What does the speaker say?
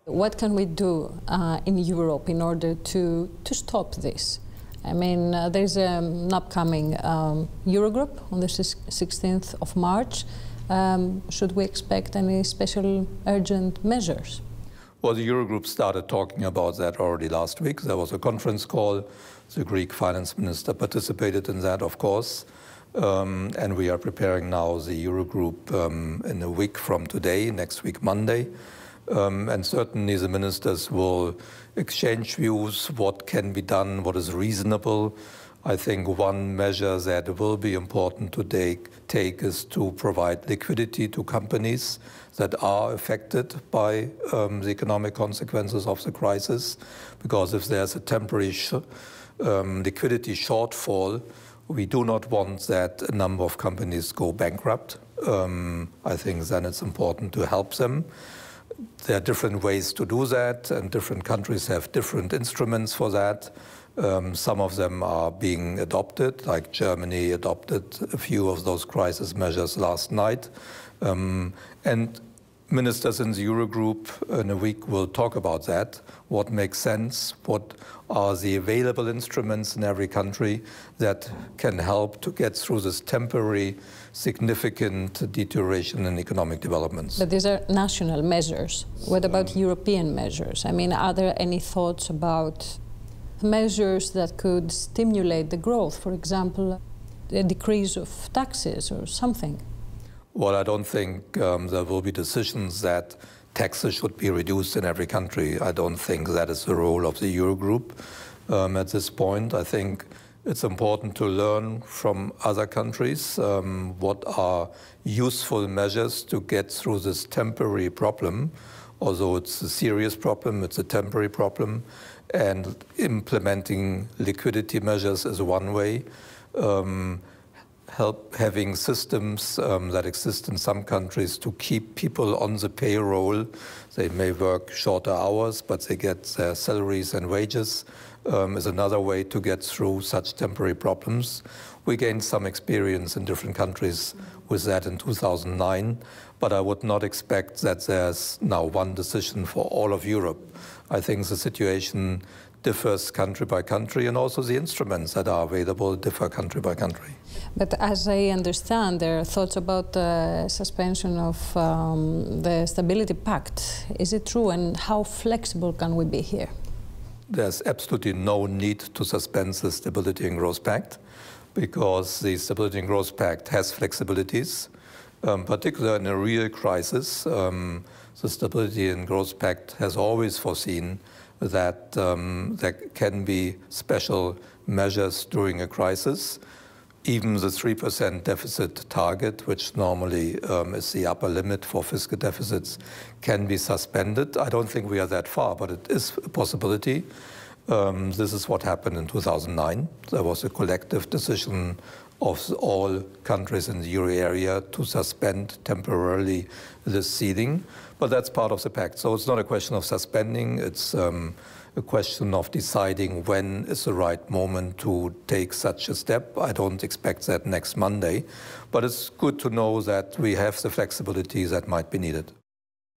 What can we do in Europe in order to stop this? I mean, there's an upcoming Eurogroup on the 16th of March. Should we expect any special urgent measures? Well, the Eurogroup started talking about that already last week. There was a conference call. The Greek finance minister participated in that, of course. And we are preparing now the Eurogroup in a week from today, next week, Monday. And certainly the ministers will exchange views, what can be done, what is reasonable. I think one measure that will be important to take is to provide liquidity to companies that are affected by the economic consequences of the crisis. Because if there's a temporary liquidity shortfall, we do not want that a number of companies go bankrupt. I think then it's important to help them. There are different ways to do that, and different countries have different instruments for that. Some of them are being adopted, like Germany adopted a few of those crisis measures last night. And ministers in the Eurogroup in a week will talk about that, what makes sense, what are the available instruments in every country that can help to get through this temporary significant deterioration in economic developments. But these are national measures. What about European measures? I mean, are there any thoughts about measures that could stimulate the growth, for example, a decrease of taxes or something? Well, I don't think there will be decisions that taxes should be reduced in every country. I don't think that is the role of the Eurogroup at this point. I think it's important to learn from other countries what are useful measures to get through this temporary problem. Although it's a serious problem, it's a temporary problem. And implementing liquidity measures is one way. Having systems that exist in some countries to keep people on the payroll. They may work shorter hours, but they get their salaries and wages, is another way to get through such temporary problems. We gained some experience in different countries with that in 2009, but I would not expect that there's now one decision for all of Europe. I think the situation differs country by country, and also the instruments that are available differ country by country. But as I understand, there are thoughts about the suspension of the Stability Pact. Is it true, and how flexible can we be here? There's absolutely no need to suspend the Stability and Growth Pact, because the Stability and Growth Pact has flexibilities, particularly in a real crisis. The Stability and Growth Pact has always foreseen that there can be special measures during a crisis. Even the 3% deficit target, which normally is the upper limit for fiscal deficits, can be suspended. I don't think we are that far, but it is a possibility. This is what happened in 2009. There was a collective decision of all countries in the euro area to suspend temporarily this ceiling. But that's part of the pact. So it's not a question of suspending. It's a question of deciding when is the right moment to take such a step. I don't expect that next Monday. But it's good to know that we have the flexibility that might be needed.